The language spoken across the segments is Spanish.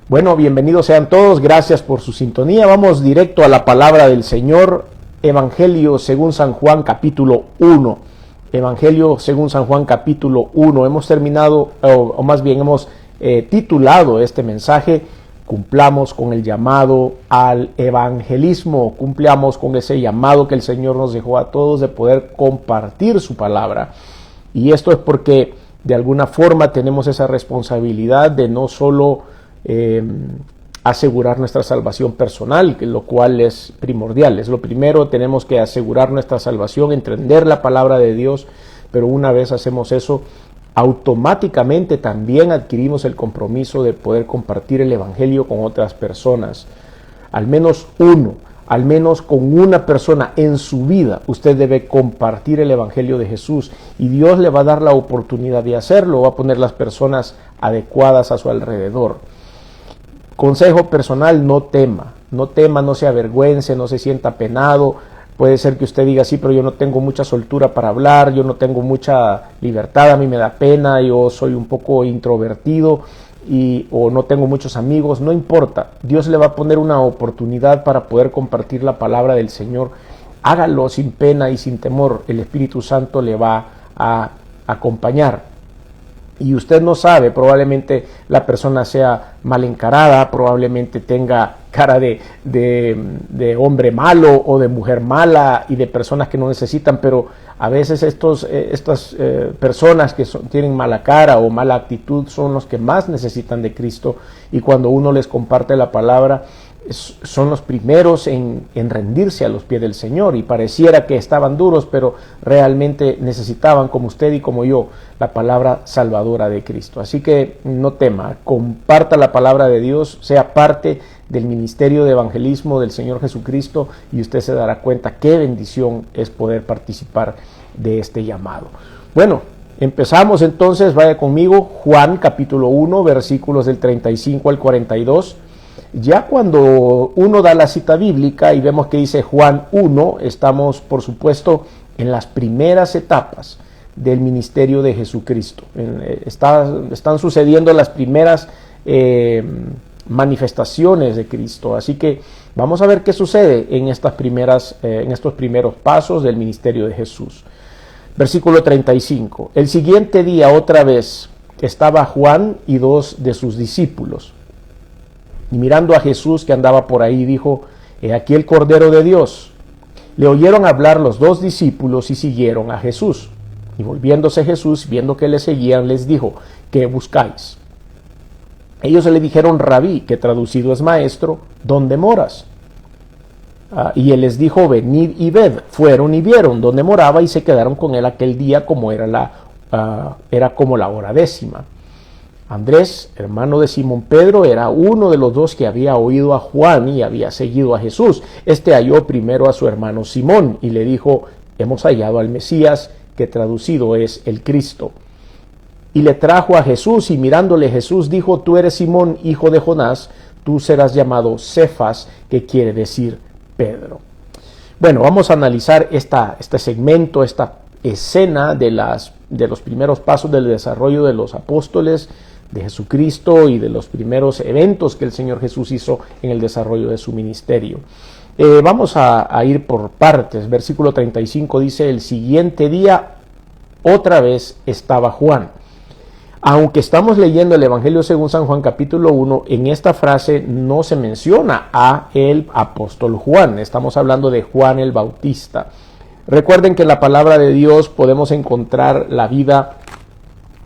Bueno, bienvenidos sean todos, gracias por su sintonía. Vamos directo a la palabra del Señor, Evangelio según San Juan capítulo 1. Evangelio según San Juan capítulo 1. Hemos terminado, o más bien hemos titulado este mensaje, cumplamos con el llamado al evangelismo, cumplamos con ese llamado que el Señor nos dejó a todos de poder compartir su palabra. Y esto es porque de alguna forma tenemos esa responsabilidad de no solo asegurar nuestra salvación personal, lo cual es primordial. Es lo primero, tenemos que asegurar nuestra salvación, entender la palabra de Dios, pero una vez hacemos eso, automáticamente también adquirimos el compromiso de poder compartir el evangelio con otras personas. Al menos con una persona en su vida, usted debe compartir el evangelio de Jesús y Dios le va a dar la oportunidad de hacerlo, va a poner las personas adecuadas a su alrededor. Consejo personal, no tema, no se avergüence, no se sienta penado. Puede ser que usted diga, sí, pero yo no tengo mucha soltura para hablar, yo no tengo mucha libertad, a mí me da pena, yo soy un poco introvertido o no tengo muchos amigos. No importa, Dios le va a poner una oportunidad para poder compartir la palabra del Señor. Hágalo sin pena y sin temor, el Espíritu Santo le va a acompañar. Y usted no sabe, probablemente la persona sea mal encarada, probablemente tenga cara de hombre malo o de mujer mala y de personas que no necesitan, pero a veces estas personas que tienen mala cara o mala actitud son los que más necesitan de Cristo, y cuando uno les comparte la palabra son los primeros en rendirse a los pies del Señor, y pareciera que estaban duros, pero realmente necesitaban, como usted y como yo, la palabra salvadora de Cristo. Así que no tema, comparta la palabra de Dios, sea parte del ministerio de evangelismo del Señor Jesucristo, y usted se dará cuenta qué bendición es poder participar de este llamado. Bueno, empezamos entonces, vaya conmigo, Juan capítulo 1, versículos del 35 al 42. Ya cuando uno da la cita bíblica y vemos que dice Juan 1, estamos por supuesto en las primeras etapas del ministerio de Jesucristo. Están sucediendo las primeras manifestaciones de Cristo. Así que vamos a ver qué sucede en estos primeros pasos del ministerio de Jesús. Versículo 35. El siguiente día otra vez estaba Juan y dos de sus discípulos. Y mirando a Jesús que andaba por ahí, dijo: He aquí el Cordero de Dios. Le oyeron hablar los dos discípulos y siguieron a Jesús. Y volviéndose Jesús, viendo que le seguían, les dijo: ¿Qué buscáis? Ellos le dijeron: Rabí, que traducido es maestro, ¿dónde moras? Y él les dijo: Venid y ved. Fueron y vieron dónde moraba y se quedaron con él aquel día, como era como la hora 10. Andrés, hermano de Simón Pedro, era uno de los dos que había oído a Juan y había seguido a Jesús. Este halló primero a su hermano Simón y le dijo: Hemos hallado al Mesías, que traducido es el Cristo. Y le trajo a Jesús, y mirándole Jesús dijo: Tú eres Simón, hijo de Jonás, tú serás llamado Cefas, que quiere decir Pedro. Bueno, vamos a analizar este segmento, esta escena de los primeros pasos del desarrollo de los apóstoles de Jesucristo y de los primeros eventos que el Señor Jesús hizo en el desarrollo de su ministerio. Vamos a ir por partes. Versículo 35 dice: El siguiente día otra vez estaba Juan. Aunque estamos leyendo el Evangelio según San Juan capítulo 1, en esta frase no se menciona a el apóstol Juan. Estamos hablando de Juan el Bautista. Recuerden que en la palabra de Dios podemos encontrar la vida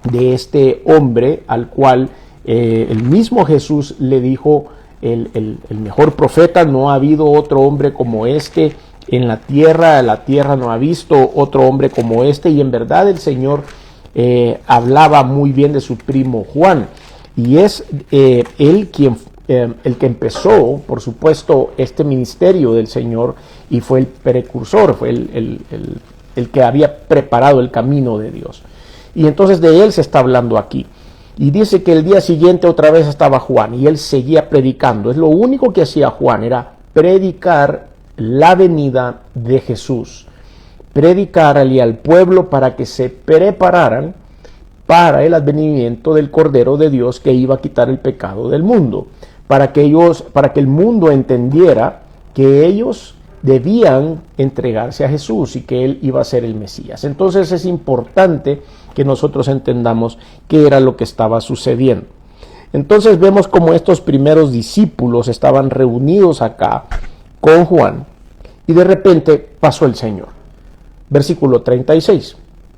de este hombre al cual el mismo Jesús le dijo: el mejor profeta, no ha habido otro hombre como este en la tierra no ha visto otro hombre como este. Y en verdad el Señor hablaba muy bien de su primo Juan, y es él el que empezó, por supuesto, este ministerio del Señor, y fue el precursor, fue el que había preparado el camino de Dios. Y entonces de él se está hablando aquí. Y dice que el día siguiente otra vez estaba Juan y él seguía predicando. Es lo único que hacía Juan, era predicar la venida de Jesús. Predicarle al pueblo para que se prepararan para el advenimiento del Cordero de Dios que iba a quitar el pecado del mundo, para que el mundo entendiera que ellos debían entregarse a Jesús y que Él iba a ser el Mesías. Entonces es importante que nosotros entendamos qué era lo que estaba sucediendo. Entonces vemos como estos primeros discípulos estaban reunidos acá con Juan y de repente pasó el Señor. Versículo 36.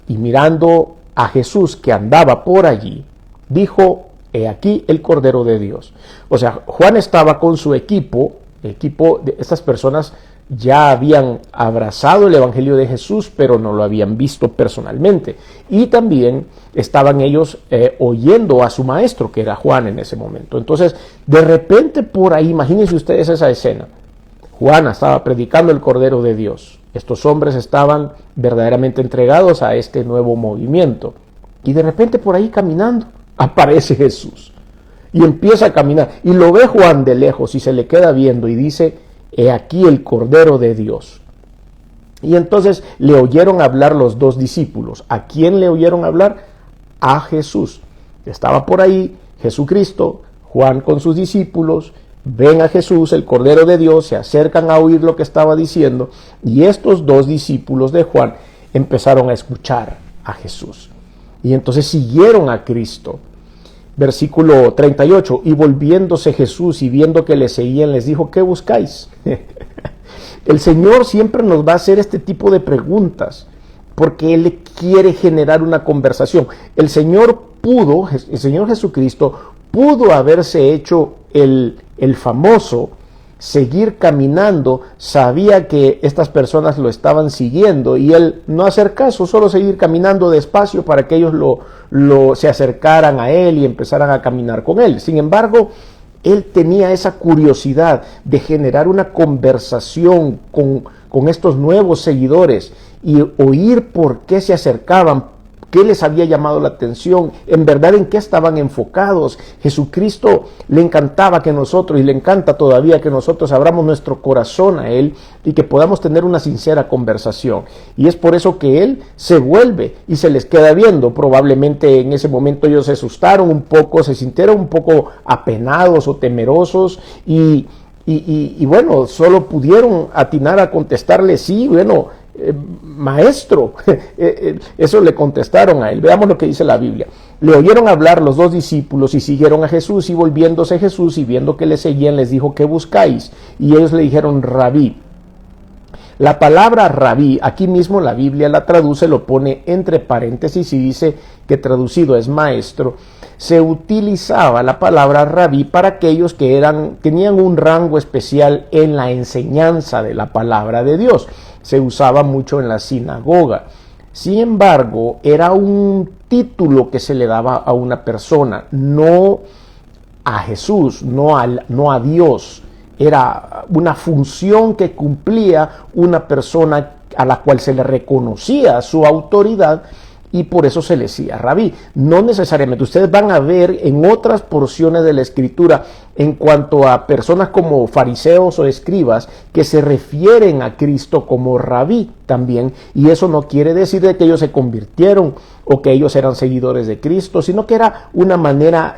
Y mirando a Jesús que andaba por allí, dijo: he aquí el Cordero de Dios. O sea, Juan estaba con su equipo de estas personas. Ya habían abrazado el Evangelio de Jesús, pero no lo habían visto personalmente. Y también estaban ellos oyendo a su maestro, que era Juan en ese momento. Entonces, de repente por ahí, imagínense ustedes esa escena. Juan estaba predicando el Cordero de Dios. Estos hombres estaban verdaderamente entregados a este nuevo movimiento. Y de repente por ahí caminando, aparece Jesús. Y empieza a caminar. Y lo ve Juan de lejos y se le queda viendo y dice: he aquí el Cordero de Dios. Y entonces le oyeron hablar los dos discípulos. ¿A quién le oyeron hablar? A Jesús. Estaba por ahí Jesucristo, Juan con sus discípulos, ven a Jesús, el Cordero de Dios, se acercan a oír lo que estaba diciendo, y estos dos discípulos de Juan empezaron a escuchar a Jesús. Y entonces siguieron a Cristo. Versículo 38, y volviéndose Jesús y viendo que le seguían, les dijo: ¿qué buscáis? El Señor siempre nos va a hacer este tipo de preguntas, porque Él quiere generar una conversación. El Señor Jesucristo pudo haberse hecho el famoso, seguir caminando, sabía que estas personas lo estaban siguiendo y él no hacer caso, solo seguir caminando despacio para que ellos se acercaran a él y empezaran a caminar con él. Sin embargo, él tenía esa curiosidad de generar una conversación con estos nuevos seguidores y oír por qué se acercaban, qué les había llamado la atención, en verdad en qué estaban enfocados. Jesucristo le encantaba que nosotros, y le encanta todavía, que nosotros abramos nuestro corazón a Él y que podamos tener una sincera conversación. Y es por eso que Él se vuelve y se les queda viendo. Probablemente en ese momento ellos se asustaron un poco, se sintieron un poco apenados o temerosos y bueno, solo pudieron atinar a contestarle: sí, bueno, maestro. Eso le contestaron a él. Veamos lo que dice la Biblia. Le oyeron hablar los dos discípulos y siguieron a Jesús, y volviéndose Jesús y viendo que le seguían, les dijo: ¿qué buscáis? Y ellos le dijeron: rabí. La palabra rabí, aquí mismo la Biblia la traduce, lo pone entre paréntesis y dice que traducido es maestro. Se utilizaba la palabra rabí para aquellos que tenían un rango especial en la enseñanza de la palabra de Dios. Se usaba mucho en la sinagoga. Sin embargo, era un título que se le daba a una persona, no a Jesús, no a Dios. Era una función que cumplía una persona a la cual se le reconocía su autoridad, y por eso se le decía rabí. No necesariamente. Ustedes van a ver en otras porciones de la Escritura, en cuanto a personas como fariseos o escribas, que se refieren a Cristo como rabí también, y eso no quiere decir de que ellos se convirtieron o que ellos eran seguidores de Cristo, sino que era una manera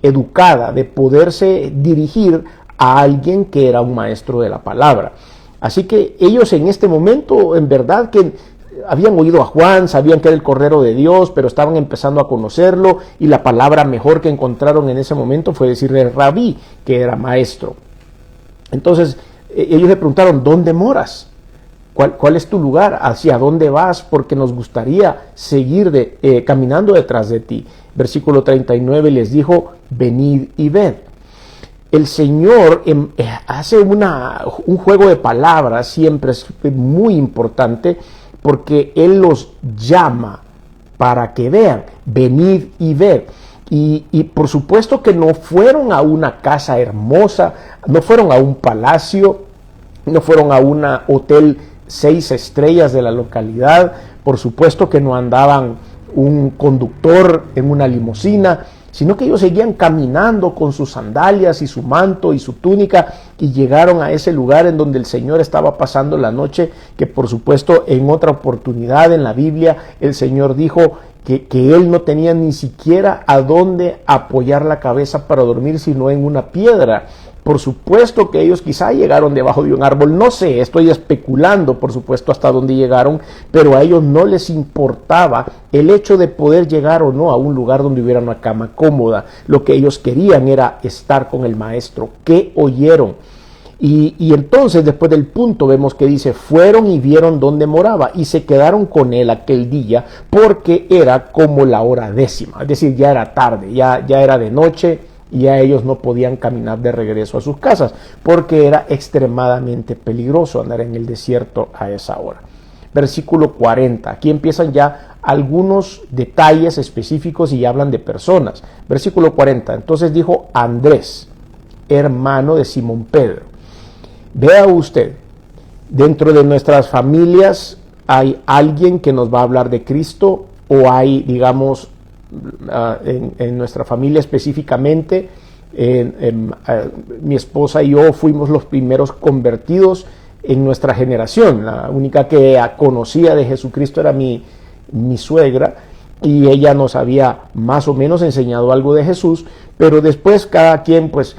educada de poderse dirigir a alguien que era un maestro de la palabra. Así que ellos en este momento, en verdad que habían oído a Juan, sabían que era el Cordero de Dios, pero estaban empezando a conocerlo, y la palabra mejor que encontraron en ese momento fue decirle rabí, que era maestro. Entonces ellos le preguntaron: ¿dónde moras? ¿Cuál es tu lugar? ¿Hacia dónde vas? Porque nos gustaría seguir caminando detrás de ti. Versículo 39 les dijo: venid y ved. El Señor hace un juego de palabras, siempre es muy importante, porque Él los llama para que vean: venid y ved. Y por supuesto que no fueron a una casa hermosa, no fueron a un palacio, no fueron a un hotel 6 estrellas de la localidad, por supuesto que no andaban un conductor en una limusina, sino que ellos seguían caminando con sus sandalias y su manto y su túnica, y llegaron a ese lugar en donde el Señor estaba pasando la noche, que por supuesto en otra oportunidad en la Biblia el Señor dijo que él no tenía ni siquiera a dónde apoyar la cabeza para dormir, sino en una piedra. Por supuesto que ellos quizá llegaron debajo de un árbol, no sé, estoy especulando por supuesto hasta dónde llegaron, pero a ellos no les importaba el hecho de poder llegar o no a un lugar donde hubiera una cama cómoda. Lo que ellos querían era estar con el maestro. ¿Qué oyeron? Y entonces después del punto vemos que dice, fueron y vieron dónde moraba y se quedaron con él aquel día porque era como la hora 10ª, es decir, ya era tarde, ya era de noche. Y ya ellos no podían caminar de regreso a sus casas porque era extremadamente peligroso andar en el desierto a esa hora. Versículo 40, aquí empiezan ya algunos detalles específicos y hablan de personas. Versículo 40, entonces dijo Andrés, hermano de Simón Pedro. Vea usted, dentro de nuestras familias hay alguien que nos va a hablar de Cristo o hay, digamos, en nuestra familia específicamente, mi esposa y yo fuimos los primeros convertidos en nuestra generación. La única que conocía de Jesucristo era mi suegra, y ella nos había más o menos enseñado algo de Jesús, pero después cada quien pues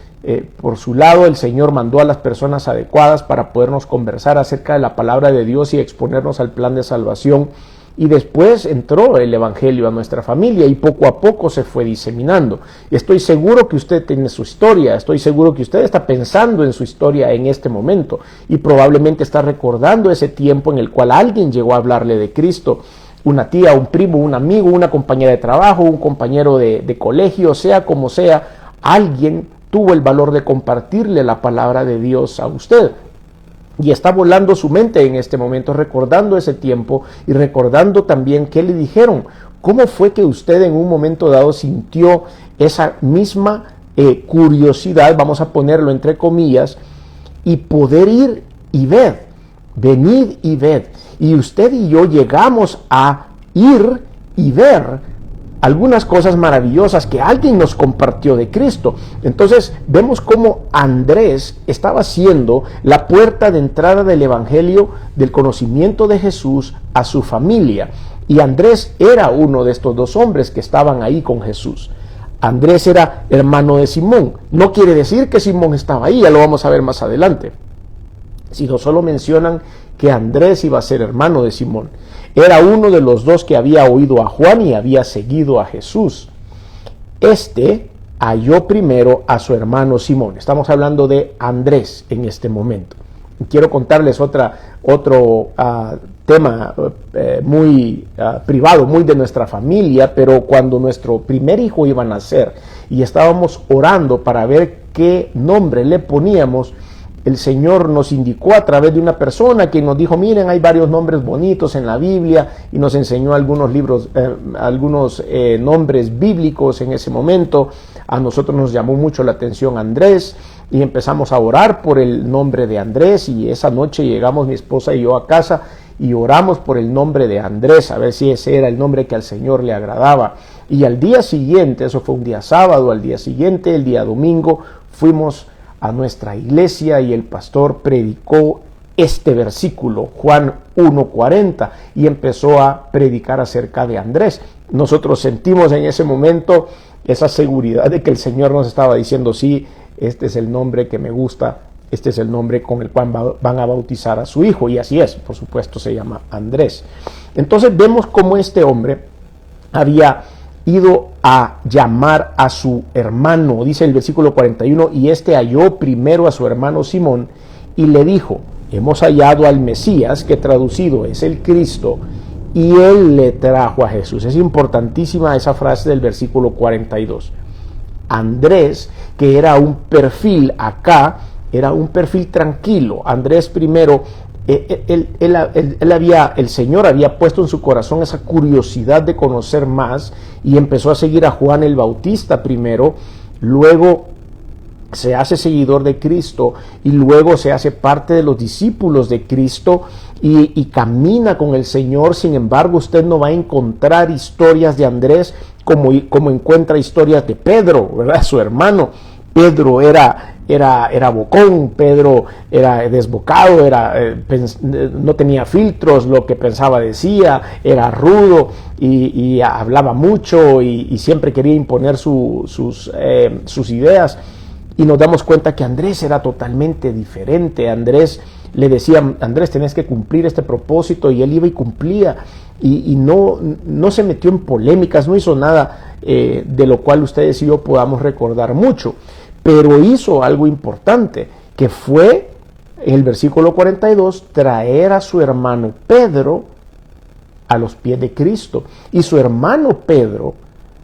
por su lado el Señor mandó a las personas adecuadas para podernos conversar acerca de la palabra de Dios y exponernos al plan de salvación. Y después entró el Evangelio a nuestra familia y poco a poco se fue diseminando. Y estoy seguro que usted tiene su historia, estoy seguro que usted está pensando en su historia en este momento y probablemente está recordando ese tiempo en el cual alguien llegó a hablarle de Cristo. Una tía, un primo, un amigo, una compañera de trabajo, un compañero de colegio, sea como sea, alguien tuvo el valor de compartirle la palabra de Dios a usted. Y está volando su mente en este momento, recordando ese tiempo y recordando también qué le dijeron. ¿Cómo fue que usted en un momento dado sintió esa misma curiosidad, vamos a ponerlo entre comillas, y poder ir y ver, venid y ved? Y usted y yo llegamos a ir y ver algunas cosas maravillosas que alguien nos compartió de Cristo. Entonces vemos cómo Andrés estaba siendo la puerta de entrada del Evangelio, del conocimiento de Jesús a su familia. Y Andrés era uno de estos dos hombres que estaban ahí con Jesús. Andrés era hermano de Simón. No quiere decir que Simón estaba ahí, ya lo vamos a ver más adelante, sino solo mencionan que Andrés iba a ser hermano de Simón. Era uno de los dos que había oído a Juan y había seguido a Jesús. Este halló primero a su hermano Simón. Estamos hablando de Andrés en este momento. Quiero contarles otro tema muy privado, muy de nuestra familia, pero cuando nuestro primer hijo iba a nacer y estábamos orando para ver qué nombre le poníamos, el Señor nos indicó a través de una persona que nos dijo, miren, hay varios nombres bonitos en la Biblia, y nos enseñó algunos libros, algunos nombres bíblicos en ese momento. A nosotros nos llamó mucho la atención Andrés, y empezamos a orar por el nombre de Andrés, y esa noche llegamos mi esposa y yo a casa, y oramos por el nombre de Andrés, a ver si ese era el nombre que al Señor le agradaba. Y al día siguiente, eso fue un día sábado, al día siguiente, el día domingo, fuimos a nuestra iglesia y el pastor predicó este versículo, Juan 1:40, y empezó a predicar acerca de Andrés. Nosotros sentimos en ese momento esa seguridad de que el Señor nos estaba diciendo, sí, este es el nombre que me gusta, este es el nombre con el cual van a bautizar a su hijo, y así es, por supuesto se llama Andrés. Entonces vemos cómo este hombre había ido a llamar a su hermano, dice el versículo 41, y este halló primero a su hermano Simón y le dijo, hemos hallado al Mesías, que traducido es el Cristo, y él le trajo a Jesús. Es importantísima esa frase del versículo 42. Andrés, que era un perfil acá, era un perfil tranquilo. Andrés primero, el Señor había puesto en su corazón esa curiosidad de conocer más y empezó a seguir a Juan el Bautista primero, luego se hace seguidor de Cristo y luego se hace parte de los discípulos de Cristo y camina con el Señor. Sin embargo, usted no va a encontrar historias de Andrés como encuentra historias de Pedro, ¿verdad? Su hermano. Pedro era era bocón, Pedro era desbocado, no tenía filtros, lo que pensaba decía, era rudo y hablaba mucho y siempre quería imponer sus ideas. Y nos damos cuenta que Andrés era totalmente diferente. Andrés le decía, Andrés, tenés que cumplir este propósito, y él iba y cumplía, y no se metió en polémicas, no hizo nada de lo cual ustedes y yo podamos recordar mucho, pero hizo algo importante, que fue, en el versículo 42, traer a su hermano Pedro a los pies de Cristo. Y su hermano Pedro,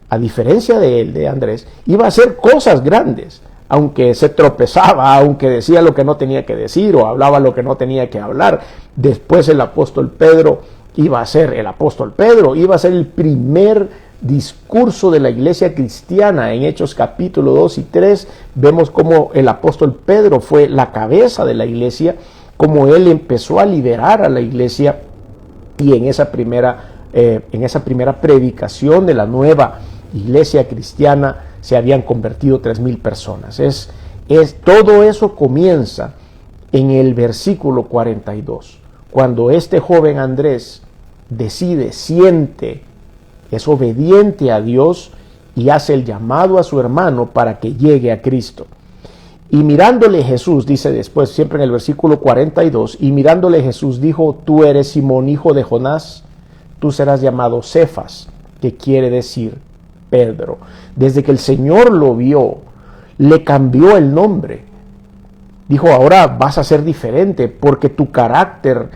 a diferencia de él, de Andrés, iba a hacer cosas grandes, aunque se tropezaba, aunque decía lo que no tenía que decir o hablaba lo que no tenía que hablar. Después el apóstol Pedro iba a ser el primer discurso de la iglesia cristiana. En Hechos capítulo 2 y 3 vemos cómo el apóstol Pedro fue la cabeza de la iglesia, cómo él empezó a liderar a la iglesia, y en esa primera predicación de la nueva iglesia cristiana se habían convertido 3,000 personas. Todo eso comienza en el versículo 42, cuando este joven Andrés siente, es obediente a Dios y hace el llamado a su hermano para que llegue a Cristo. Y mirándole Jesús, dice después, siempre en el versículo 42, y mirándole Jesús dijo: tú eres Simón, hijo de Jonás, tú serás llamado Cefas, que quiere decir Pedro. Desde que el Señor lo vio, le cambió el nombre. Dijo: ahora vas a ser diferente, porque tu carácter,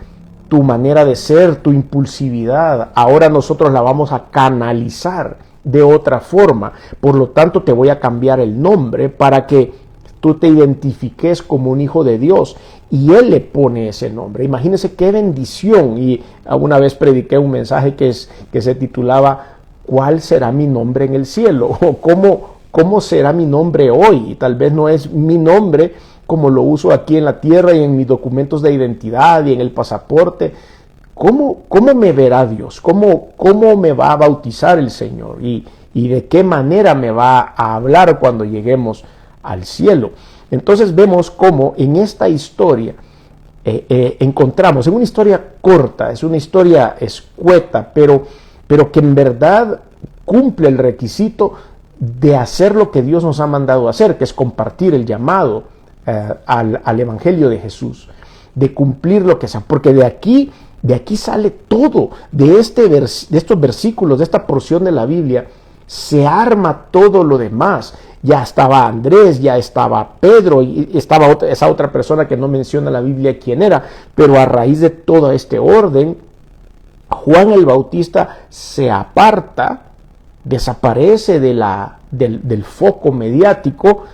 tu manera de ser, tu impulsividad, ahora nosotros la vamos a canalizar de otra forma. Por lo tanto, te voy a cambiar el nombre para que tú te identifiques como un hijo de Dios. Y Él le pone ese nombre. Imagínense qué bendición. Y una vez prediqué un mensaje que se titulaba ¿cuál será mi nombre en el cielo? O ¿cómo será mi nombre hoy? Y tal vez no es mi nombre como lo uso aquí en la tierra y en mis documentos de identidad y en el pasaporte. ¿Cómo me verá Dios? ¿Cómo me va a bautizar el Señor? ¿Y de qué manera me va a hablar cuando lleguemos al cielo? Entonces vemos cómo en esta historia encontramos, en una historia corta, es una historia escueta, pero que en verdad cumple el requisito de hacer lo que Dios nos ha mandado hacer, que es compartir el llamado al Evangelio de Jesús, de cumplir lo que sea, porque de aquí sale todo, de estos versículos, de esta porción de la Biblia, se arma todo lo demás. Ya estaba Andrés, ya estaba Pedro, y estaba esa otra persona que no menciona la Biblia quién era, pero a raíz de todo este orden, Juan el Bautista se aparta, desaparece del foco mediático.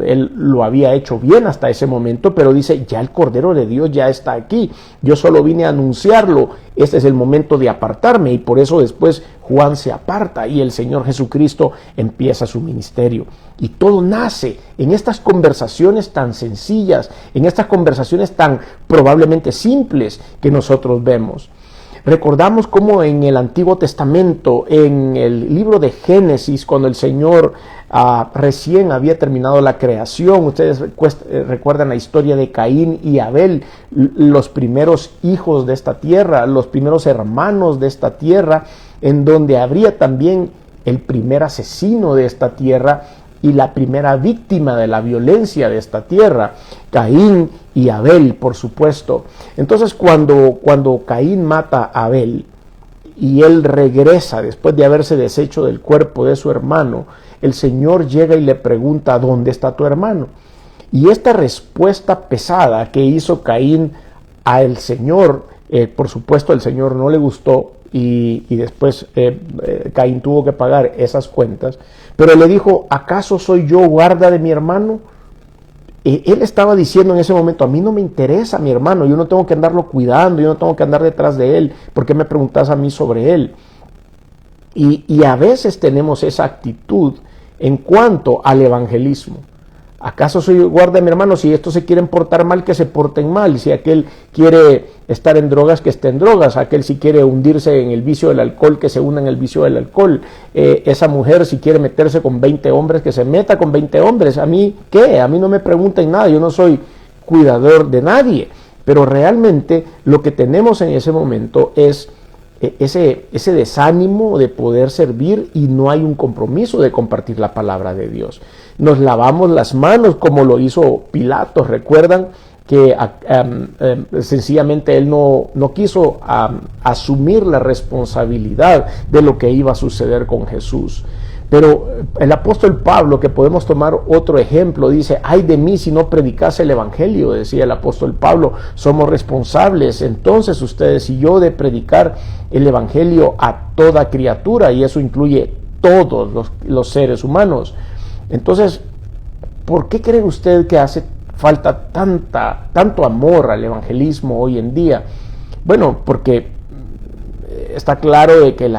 Él lo había hecho bien hasta ese momento, pero dice: ya el Cordero de Dios ya está aquí, yo solo vine a anunciarlo, este es el momento de apartarme. Y por eso después Juan se aparta y el Señor Jesucristo empieza su ministerio. Y todo nace en estas conversaciones tan sencillas, en estas conversaciones tan probablemente simples que nosotros vemos. Recordamos cómo en el Antiguo Testamento, en el libro de Génesis, cuando el Señor recién había terminado la creación, ustedes recuerdan la historia de Caín y Abel, los primeros hijos de esta tierra, los primeros hermanos de esta tierra, en donde habría también el primer asesino de esta tierra y la primera víctima de la violencia de esta tierra, Caín y Abel, por supuesto. Entonces, cuando Caín mata a Abel y él regresa después de haberse deshecho del cuerpo de su hermano, el Señor llega y le pregunta: ¿dónde está tu hermano? Y esta respuesta pesada que hizo Caín al Señor, por supuesto, el Señor no le gustó, y después Caín tuvo que pagar esas cuentas, pero le dijo: ¿acaso soy yo guarda de mi hermano? Él estaba diciendo en ese momento: a mí no me interesa mi hermano, yo no tengo que andarlo cuidando, yo no tengo que andar detrás de él, ¿por qué me preguntas a mí sobre él? Y a veces tenemos esa actitud en cuanto al evangelismo. ¿Acaso soy guarda de mi hermano? Si estos se quieren portar mal, que se porten mal. Si aquel quiere estar en drogas, que esté en drogas. Aquel si quiere hundirse en el vicio del alcohol, que se hunda en el vicio del alcohol. Esa mujer si quiere meterse con 20 hombres, que se meta con 20 hombres. ¿A mí qué? A mí no me pregunten nada. Yo no soy cuidador de nadie. Pero realmente lo que tenemos en ese momento es ese desánimo de poder servir y no hay un compromiso de compartir la palabra de Dios. Nos lavamos las manos como lo hizo Pilato. Recuerdan que sencillamente él no quiso asumir la responsabilidad de lo que iba a suceder con Jesús. Pero el apóstol Pablo, que podemos tomar otro ejemplo, dice: ay de mí si no predicase el evangelio, decía el apóstol Pablo. Somos responsables entonces ustedes y yo de predicar el evangelio a toda criatura, y eso incluye todos los seres humanos. Entonces, ¿por qué cree usted que hace falta tanto amor al evangelismo hoy en día? Bueno, porque está claro de que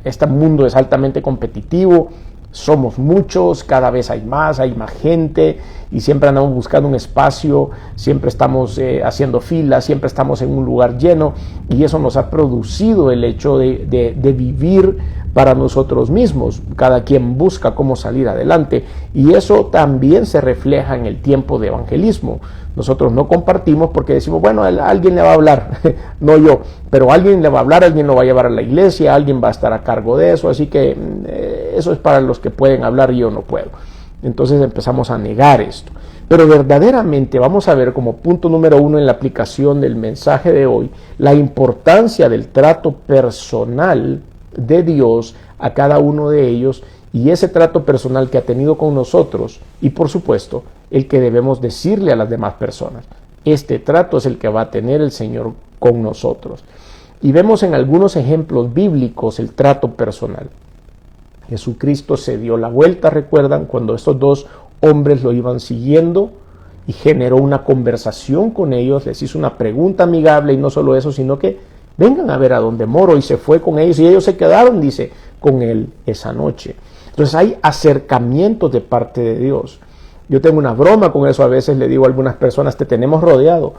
este mundo es altamente competitivo, somos muchos, cada vez hay más gente y siempre andamos buscando un espacio, siempre estamos haciendo filas, siempre estamos en un lugar lleno, y eso nos ha producido el hecho de vivir para nosotros mismos. Cada quien busca cómo salir adelante, y eso también se refleja en el tiempo de evangelismo. Nosotros no compartimos porque decimos, bueno, alguien le va a hablar, no yo, pero alguien le va a hablar, alguien lo va a llevar a la iglesia, alguien va a estar a cargo de eso, así que eso es para los que pueden hablar y yo no puedo. Entonces empezamos a negar esto. Pero verdaderamente vamos a ver como punto número 1 en la aplicación del mensaje de hoy, la importancia del trato personal de Dios a cada uno de ellos, y ese trato personal que ha tenido con nosotros, y por supuesto el que debemos decirle a las demás personas. Este trato es el que va a tener el Señor con nosotros. Y vemos en algunos ejemplos bíblicos el trato personal. Jesucristo se dio la vuelta, recuerdan, cuando estos dos hombres lo iban siguiendo, y generó una conversación con ellos, les hizo una pregunta amigable, y no solo eso, sino que vengan a ver a dónde moro, y se fue con ellos, y ellos se quedaron, dice, con él esa noche. Entonces hay acercamientos de parte de Dios. Yo tengo una broma con eso, a veces le digo a algunas personas: te tenemos rodeado.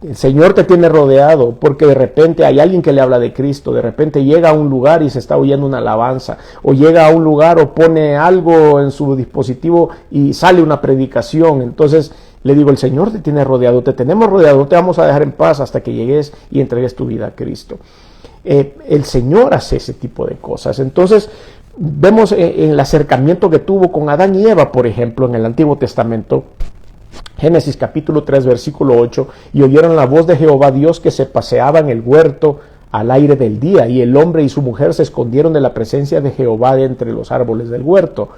El Señor te tiene rodeado, porque de repente hay alguien que le habla de Cristo, de repente llega a un lugar y se está oyendo una alabanza, o llega a un lugar o pone algo en su dispositivo y sale una predicación. Entonces le digo: el Señor te tiene rodeado, te tenemos rodeado, no te vamos a dejar en paz hasta que llegues y entregues tu vida a Cristo. El Señor hace ese tipo de cosas. Entonces vemos en el acercamiento que tuvo con Adán y Eva, por ejemplo, en el Antiguo Testamento. Génesis capítulo 3 versículo 8: y oyeron la voz de Jehová Dios que se paseaba en el huerto al aire del día, y el hombre y su mujer se escondieron de la presencia de Jehová de entre los árboles del huerto.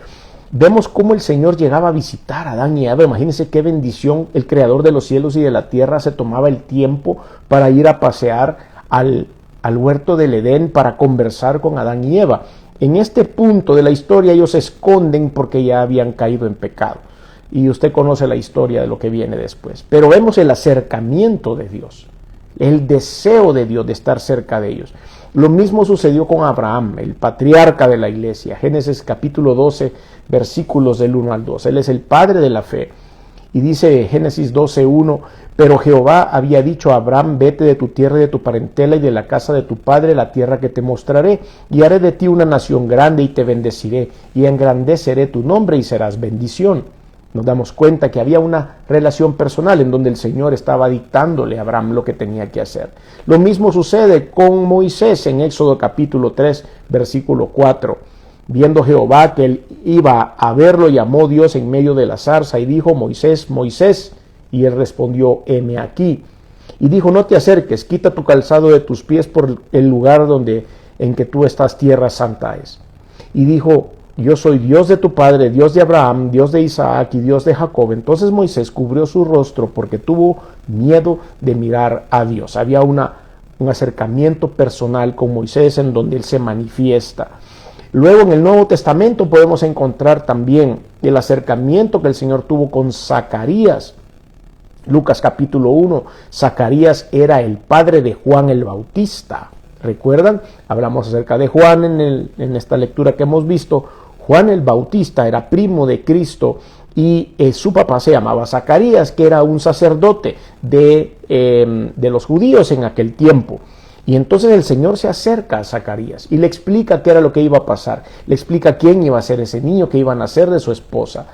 Vemos cómo el Señor llegaba a visitar a Adán y Eva. Imagínense qué bendición. El creador de los cielos y de la tierra se tomaba el tiempo para ir a pasear al huerto del Edén, para conversar con Adán y Eva. En este punto de la historia ellos se esconden porque ya habían caído en pecado. Y usted conoce la historia de lo que viene después. Pero vemos el acercamiento de Dios, el deseo de Dios de estar cerca de ellos. Lo mismo sucedió con Abraham, el patriarca de la iglesia. Génesis capítulo 12, versículos del 1 al 2. Él es el padre de la fe. Y dice Génesis 12:1: pero Jehová había dicho a Abraham: vete de tu tierra y de tu parentela y de la casa de tu padre, la tierra que te mostraré, y haré de ti una nación grande y te bendeciré, y engrandeceré tu nombre y serás bendición. Nos damos cuenta que había una relación personal en donde el Señor estaba dictándole a Abraham lo que tenía que hacer. Lo mismo sucede con Moisés en Éxodo capítulo 3, versículo 4. Viendo Jehová que él iba a verlo, llamó Dios en medio de la zarza y dijo: Moisés, Moisés. Y él respondió: heme aquí. Y dijo: no te acerques, quita tu calzado de tus pies, por el lugar en que tú estás, tierra santa es. Y dijo: yo soy Dios de tu padre, Dios de Abraham, Dios de Isaac y Dios de Jacob. Entonces Moisés cubrió su rostro porque tuvo miedo de mirar a Dios. Había un acercamiento personal con Moisés en donde él se manifiesta. Luego en el Nuevo Testamento podemos encontrar también el acercamiento que el Señor tuvo con Zacarías. Lucas capítulo 1, Zacarías era el padre de Juan el Bautista. ¿Recuerdan? Hablamos acerca de Juan en esta lectura que hemos visto. Juan el Bautista era primo de Cristo y su papá se llamaba Zacarías, que era un sacerdote de los judíos en aquel tiempo. Y entonces el Señor se acerca a Zacarías y le explica qué era lo que iba a pasar, le explica quién iba a ser ese niño, qué iba a nacer de su esposa.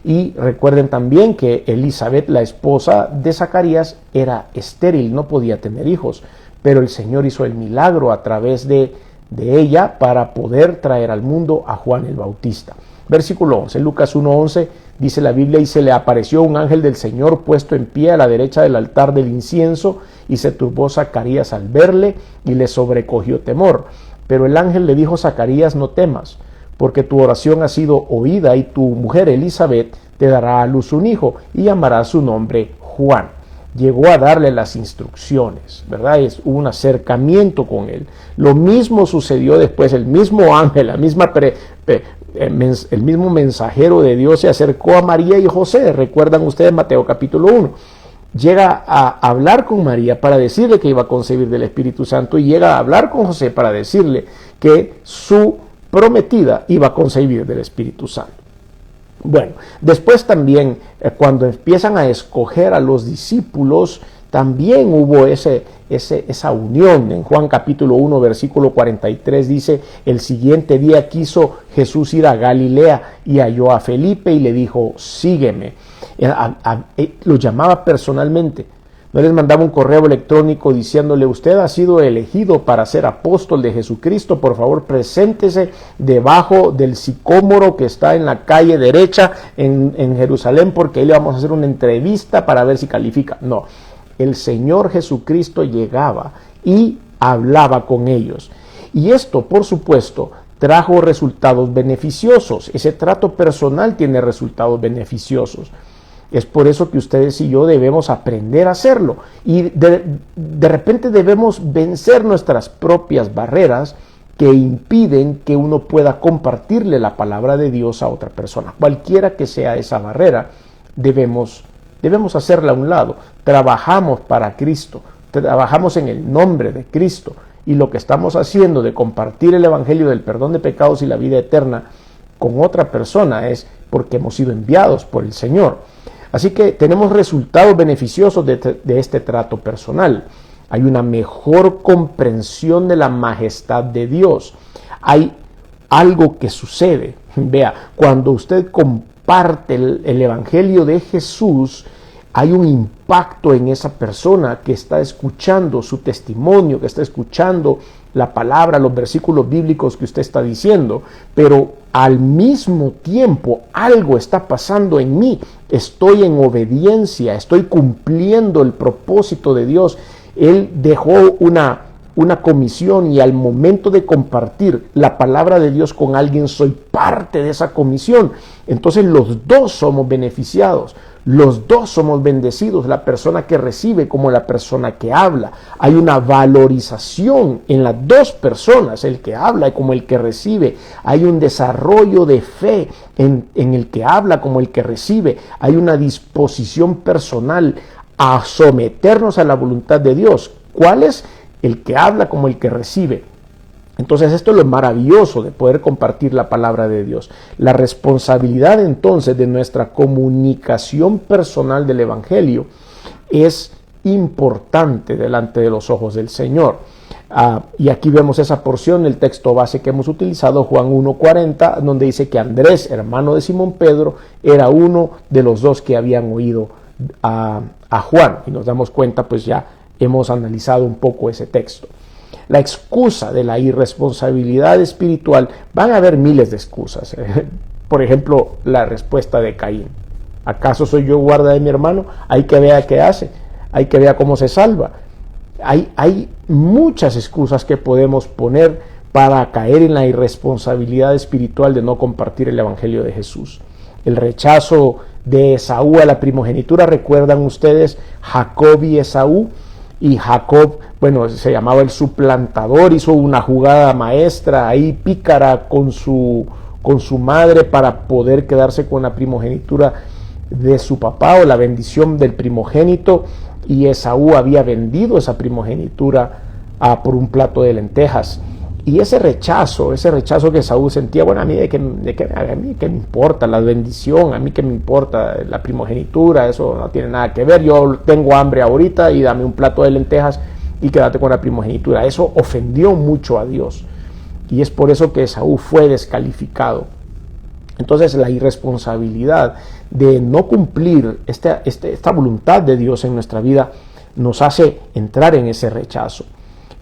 Y recuerden también que Elizabeth, la esposa de Zacarías, era estéril, no podía tener hijos, pero el Señor hizo el milagro a través de ella para poder traer al mundo a Juan el Bautista. Versículo 11, Lucas 1:11 dice la Biblia: y se le apareció un ángel del Señor puesto en pie a la derecha del altar del incienso, y se turbó Zacarías al verle y le sobrecogió temor. Pero el ángel le dijo: Zacarías, no temas, porque tu oración ha sido oída, y tu mujer Elizabeth te dará a luz un hijo y llamará su nombre Juan. Llegó a darle las instrucciones, ¿verdad? Hubo un acercamiento con él. Lo mismo sucedió después, el mismo ángel, el mismo mensajero de Dios se acercó a María y José. Recuerdan ustedes Mateo capítulo 1. Llega a hablar con María para decirle que iba a concebir del Espíritu Santo, y llega a hablar con José para decirle que su prometida iba a concebir del Espíritu Santo. Bueno, después también cuando empiezan a escoger a los discípulos, también hubo esa unión. En Juan capítulo 1 versículo 43 dice: el siguiente día quiso Jesús ir a Galilea y halló a Felipe y le dijo: sígueme. Lo llamaba personalmente. No les mandaba un correo electrónico diciéndole: usted ha sido elegido para ser apóstol de Jesucristo, por favor preséntese debajo del sicómoro que está en la calle derecha en Jerusalén, porque ahí le vamos a hacer una entrevista para ver si califica. No, el Señor Jesucristo llegaba y hablaba con ellos. Y esto, por supuesto, trajo resultados beneficiosos. Ese trato personal tiene resultados beneficiosos. Es por eso que ustedes y yo debemos aprender a hacerlo. Y de repente debemos vencer nuestras propias barreras que impiden que uno pueda compartirle la palabra de Dios a otra persona. Cualquiera que sea esa barrera, debemos hacerla a un lado. Trabajamos para Cristo, trabajamos en el nombre de Cristo. Y lo que estamos haciendo de compartir el evangelio del perdón de pecados y la vida eterna con otra persona es porque hemos sido enviados por el Señor. Así que tenemos resultados beneficiosos de este trato personal. Hay una mejor comprensión de la majestad de Dios. Hay algo que sucede. Vea, cuando usted comparte el evangelio de Jesús, hay un impacto en esa persona que está escuchando su testimonio, que está escuchando la palabra, los versículos bíblicos que usted está diciendo, pero al mismo tiempo algo está pasando en mí. Estoy en obediencia, estoy cumpliendo el propósito de Dios. Él dejó una comisión, y al momento de compartir la palabra de Dios con alguien, soy parte de esa comisión. Entonces los dos somos beneficiados. Los dos somos bendecidos, la persona que recibe como la persona que habla. Hay una valorización en las dos personas, el que habla como el que recibe. Hay un desarrollo de fe en el que habla como el que recibe. Hay una disposición personal a someternos a la voluntad de Dios. ¿Cuál es? El que habla como el que recibe. Entonces esto es lo maravilloso de poder compartir la palabra de Dios. La responsabilidad entonces de nuestra comunicación personal del evangelio es importante delante de los ojos del Señor. Y aquí vemos esa porción del texto base que hemos utilizado, Juan 1:40, donde dice que Andrés, hermano de Simón Pedro, era uno de los dos que habían oído a Juan. Y nos damos cuenta, pues ya hemos analizado un poco ese texto. La excusa de la irresponsabilidad espiritual, van a haber miles de excusas. Por ejemplo, la respuesta de Caín: ¿acaso soy yo guarda de mi hermano? Hay que vea qué hace, hay que vea cómo se salva. Hay muchas excusas que podemos poner para caer en la irresponsabilidad espiritual de no compartir el evangelio de Jesús. El rechazo de Esaú a la primogenitura, ¿recuerdan ustedes Jacob y Esaú? Y Jacob, bueno, se llamaba el suplantador, hizo una jugada maestra ahí, pícara con su madre para poder quedarse con la primogenitura de su papá, o la bendición del primogénito, y Esaú había vendido esa primogenitura por un plato de lentejas. Y ese rechazo que Esaú sentía, bueno, a mí qué me importa la bendición, a mí qué me importa la primogenitura, eso no tiene nada que ver, yo tengo hambre ahorita y dame un plato de lentejas y quédate con la primogenitura. Eso ofendió mucho a Dios y es por eso que Esaú fue descalificado. Entonces la irresponsabilidad de no cumplir esta voluntad de Dios en nuestra vida nos hace entrar en ese rechazo.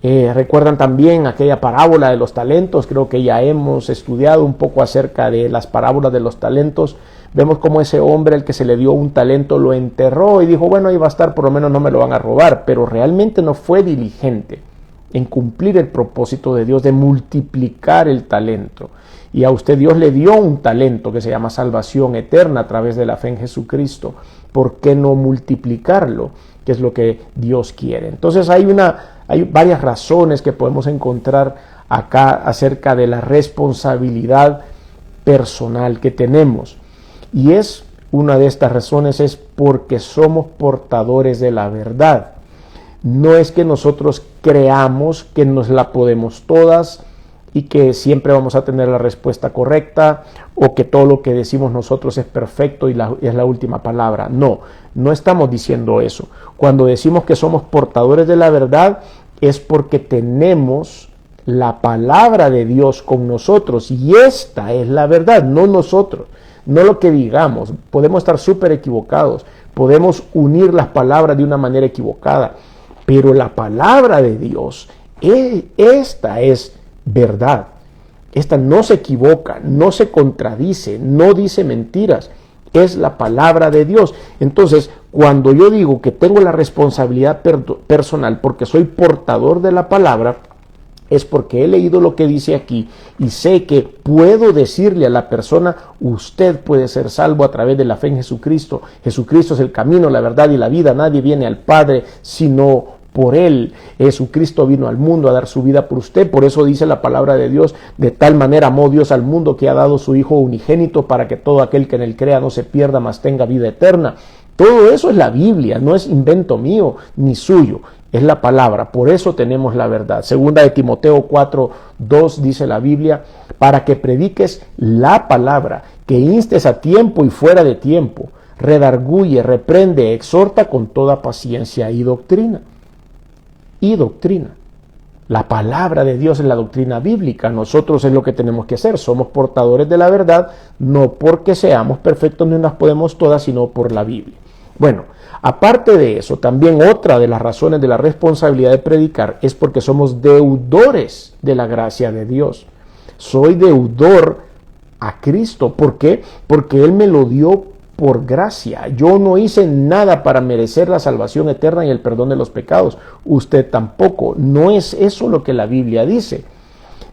Recuerdan también aquella parábola de los talentos. Creo que ya hemos estudiado un poco acerca de las parábolas de los talentos. Vemos cómo ese hombre al que se le dio un talento lo enterró y dijo, bueno, ahí va a estar, por lo menos no me lo van a robar, pero realmente no fue diligente en cumplir el propósito de Dios de multiplicar el talento. Y a usted Dios le dio un talento que se llama salvación eterna a través de la fe en Jesucristo. ¿Por qué no multiplicarlo? Que es lo que Dios quiere. Entonces hay varias razones que podemos encontrar acá acerca de la responsabilidad personal que tenemos. Y una de estas razones es porque somos portadores de la verdad. No es que nosotros creamos que nos la podemos todas y que siempre vamos a tener la respuesta correcta o que todo lo que decimos nosotros es perfecto y es la última palabra. No estamos diciendo eso. Cuando decimos que somos portadores de la verdad es porque tenemos la palabra de Dios con nosotros y esta es la verdad, no nosotros, no lo que digamos. Podemos estar súper equivocados, podemos unir las palabras de una manera equivocada, pero la palabra de Dios, esta es verdad. Esta no se equivoca, no se contradice, no dice mentiras. Es la palabra de Dios. Entonces, cuando yo digo que tengo la responsabilidad personal porque soy portador de la palabra, es porque he leído lo que dice aquí y sé que puedo decirle a la persona, usted puede ser salvo a través de la fe en Jesucristo. Jesucristo es el camino, la verdad y la vida. Nadie viene al Padre sino por Él. Jesucristo vino al mundo a dar su vida por usted. Por eso dice la palabra de Dios, de tal manera amó Dios al mundo que ha dado su Hijo unigénito para que todo aquel que en Él crea no se pierda, mas tenga vida eterna. Todo eso es la Biblia, no es invento mío ni suyo, es la palabra. Por eso tenemos la verdad. Segunda de Timoteo 4:2 dice la Biblia, para que prediques la palabra, que instes a tiempo y fuera de tiempo, redarguye, reprende, exhorta con toda paciencia y doctrina. Y doctrina. La palabra de Dios es la doctrina bíblica. Nosotros es lo que tenemos que hacer. Somos portadores de la verdad, no porque seamos perfectos ni las podemos todas, sino por la Biblia. Bueno, aparte de eso, también otra de las razones de la responsabilidad de predicar es porque somos deudores de la gracia de Dios. Soy deudor a Cristo. ¿Por qué? Porque Él me lo dio por gracia. Yo no hice nada para merecer la salvación eterna y el perdón de los pecados. Usted tampoco. No es eso lo que la Biblia dice.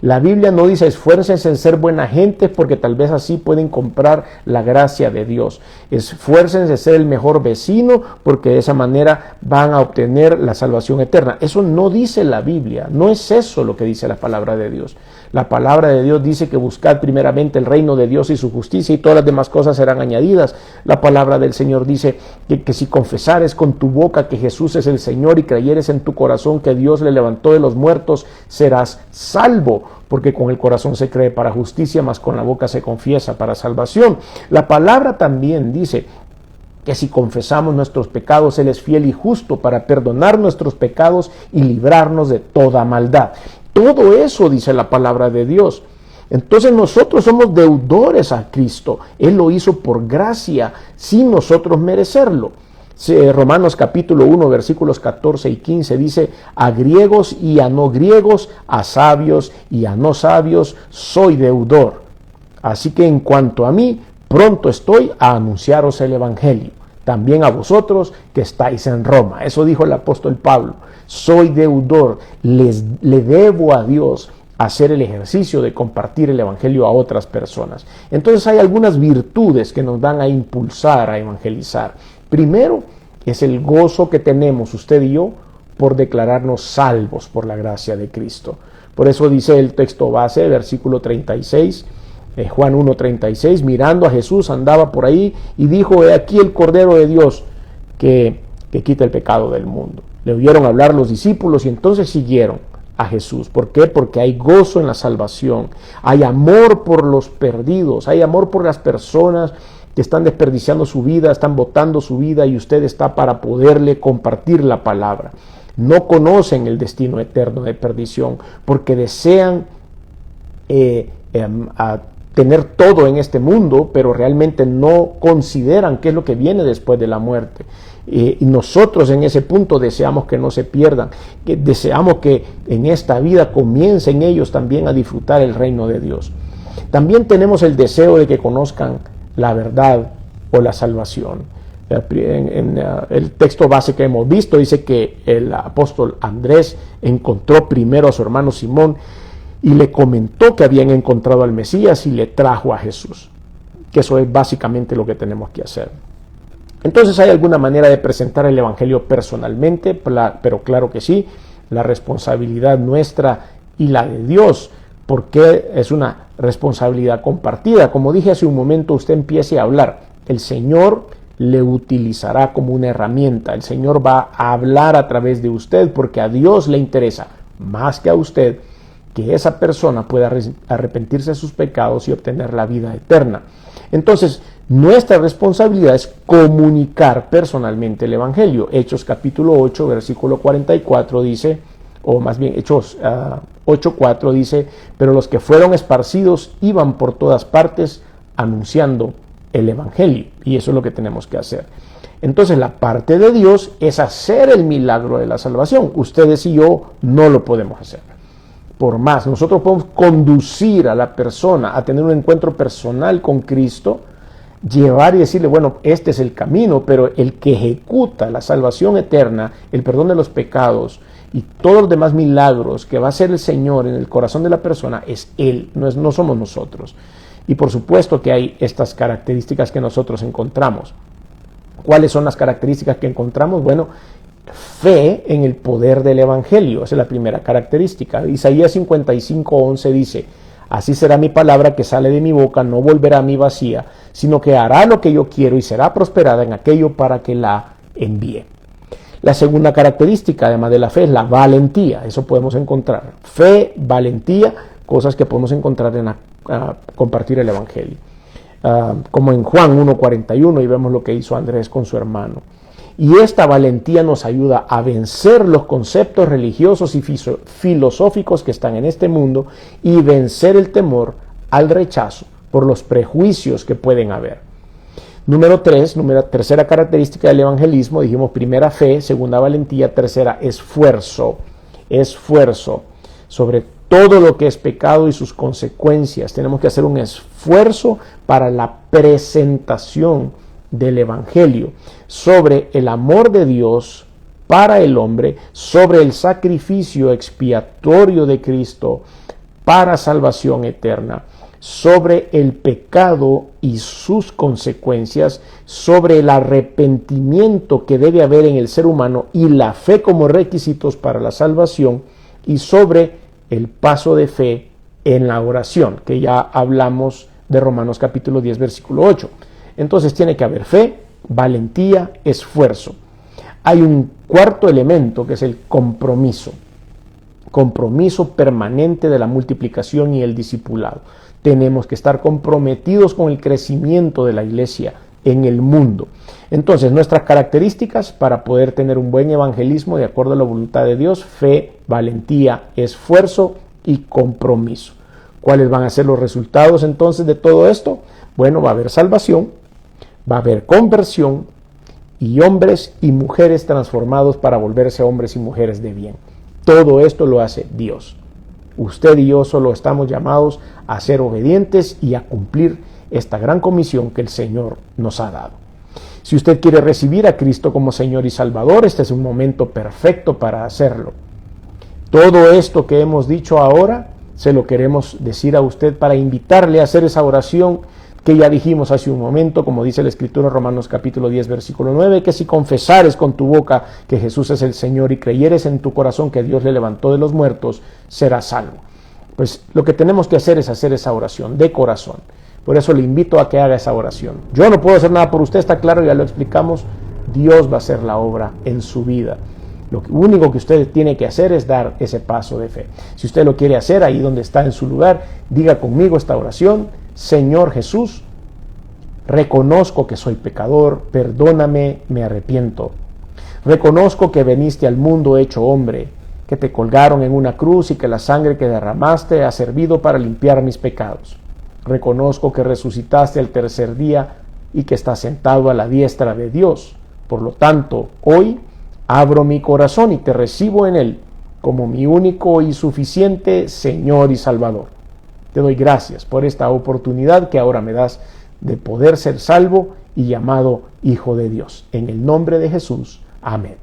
La Biblia no dice esfuércense en ser buena gente porque tal vez así pueden comprar la gracia de Dios. Esfuércense en ser el mejor vecino porque de esa manera van a obtener la salvación eterna. Eso no dice la Biblia. No es eso lo que dice la palabra de Dios. La palabra de Dios dice que buscad primeramente el reino de Dios y su justicia y todas las demás cosas serán añadidas. La palabra del Señor dice que si confesares con tu boca que Jesús es el Señor y creyeres en tu corazón que Dios le levantó de los muertos, serás salvo. Porque con el corazón se cree para justicia, mas con la boca se confiesa para salvación. La palabra también dice que si confesamos nuestros pecados, Él es fiel y justo para perdonar nuestros pecados y librarnos de toda maldad. Todo eso dice la palabra de Dios. Entonces nosotros somos deudores a Cristo. Él lo hizo por gracia, sin nosotros merecerlo. Romanos capítulo 1, versículos 14 y 15 dice, a griegos y a no griegos, a sabios y a no sabios, soy deudor. Así que en cuanto a mí, pronto estoy a anunciaros el evangelio. También a vosotros que estáis en Roma. Eso dijo el apóstol Pablo. Soy deudor, le debo a Dios hacer el ejercicio de compartir el evangelio a otras personas. Entonces hay algunas virtudes que nos van a impulsar a evangelizar. Primero es el gozo que tenemos usted y yo por declararnos salvos por la gracia de Cristo. Por eso dice el texto base, versículo 36, Juan 1:36, mirando a Jesús andaba por ahí y dijo, he aquí el Cordero de Dios que quita el pecado del mundo. Le oyeron hablar los discípulos y entonces siguieron a Jesús. ¿Por qué? Porque hay gozo en la salvación, hay amor por los perdidos, hay amor por las personas que están desperdiciando su vida, están botando su vida, y usted está para poderle compartir la palabra. No conocen el destino eterno de perdición porque desean tener todo en este mundo, pero realmente no consideran qué es lo que viene después de la muerte. Y nosotros en ese punto deseamos que no se pierdan, que deseamos que en esta vida comiencen ellos también a disfrutar el reino de Dios. También tenemos el deseo de que conozcan la verdad o la salvación. En el texto base que hemos visto dice que el apóstol Andrés encontró primero a su hermano Simón y le comentó que habían encontrado al Mesías y le trajo a Jesús, que eso es básicamente lo que tenemos que hacer. Entonces, ¿hay alguna manera de presentar el evangelio personalmente? Pero claro que sí, la responsabilidad nuestra y la de Dios, porque es una responsabilidad compartida. Como dije hace un momento, usted empiece a hablar, el Señor le utilizará como una herramienta, el Señor va a hablar a través de usted, porque a Dios le interesa, más que a usted, que esa persona pueda arrepentirse de sus pecados y obtener la vida eterna. Entonces, nuestra responsabilidad es comunicar personalmente el evangelio. Hechos capítulo 8, versículo 44 dice, o más bien Hechos 8:4 dice, pero los que fueron esparcidos iban por todas partes anunciando el evangelio, y eso es lo que tenemos que hacer. Entonces, la parte de Dios es hacer el milagro de la salvación. Ustedes y yo no lo podemos hacer. Por más, nosotros podemos conducir a la persona a tener un encuentro personal con Cristo, llevar y decirle, bueno, este es el camino, pero el que ejecuta la salvación eterna, el perdón de los pecados y todos los demás milagros que va a hacer el Señor en el corazón de la persona, es Él, no somos nosotros. Y por supuesto que hay estas características que nosotros encontramos. ¿Cuáles son las características que encontramos? Bueno, fe en el poder del evangelio, esa es la primera característica. Isaías 55:11 dice, así será mi palabra que sale de mi boca, no volverá a mí vacía, sino que hará lo que yo quiero y será prosperada en aquello para que la envíe. La segunda característica, además de la fe, es la valentía. Eso podemos encontrar. Fe, valentía, cosas que podemos encontrar en compartir el evangelio. Como en Juan 1:41, y vemos lo que hizo Andrés con su hermano. Y esta valentía nos ayuda a vencer los conceptos religiosos y filosóficos que están en este mundo y vencer el temor al rechazo por los prejuicios que pueden haber. Número 3, tercera característica del evangelismo, dijimos primera fe, segunda valentía, tercera esfuerzo sobre todo lo que es pecado y sus consecuencias. Tenemos que hacer un esfuerzo para la presentación del evangelio, sobre el amor de Dios para el hombre, sobre el sacrificio expiatorio de Cristo para salvación eterna, sobre el pecado y sus consecuencias, sobre el arrepentimiento que debe haber en el ser humano y la fe como requisitos para la salvación, y sobre el paso de fe en la oración, que ya hablamos de Romanos capítulo 10, versículo 8. Entonces tiene que haber fe, valentía, esfuerzo. Hay un cuarto elemento que es el compromiso permanente de la multiplicación y el discipulado. Tenemos que estar comprometidos con el crecimiento de la iglesia en el mundo. Entonces, nuestras características para poder tener un buen evangelismo de acuerdo a la voluntad de Dios: fe, valentía, esfuerzo y compromiso. ¿Cuáles van a ser los resultados entonces de todo esto? Bueno, va a haber salvación, va a haber conversión y hombres y mujeres transformados para volverse hombres y mujeres de bien. Todo esto lo hace Dios. Usted y yo solo estamos llamados a ser obedientes y a cumplir esta gran comisión que el Señor nos ha dado. Si usted quiere recibir a Cristo como Señor y Salvador, este es un momento perfecto para hacerlo. Todo esto que hemos dicho ahora, se lo queremos decir a usted para invitarle a hacer esa oración que ya dijimos hace un momento, como dice la Escritura en Romanos capítulo 10, versículo 9, que si confesares con tu boca que Jesús es el Señor y creyeres en tu corazón que Dios le levantó de los muertos, serás salvo. Pues lo que tenemos que hacer es hacer esa oración de corazón. Por eso le invito a que haga esa oración. Yo no puedo hacer nada por usted, está claro, ya lo explicamos. Dios va a hacer la obra en su vida. Lo único que usted tiene que hacer es dar ese paso de fe. Si usted lo quiere hacer ahí donde está en su lugar, diga conmigo esta oración: Señor Jesús, reconozco que soy pecador, perdóname, me arrepiento. Reconozco que viniste al mundo hecho hombre, que te colgaron en una cruz y que la sangre que derramaste ha servido para limpiar mis pecados. Reconozco que resucitaste al tercer día y que estás sentado a la diestra de Dios. Por lo tanto, hoy abro mi corazón y te recibo en él como mi único y suficiente Señor y Salvador. Te doy gracias por esta oportunidad que ahora me das de poder ser salvo y llamado Hijo de Dios. En el nombre de Jesús. Amén.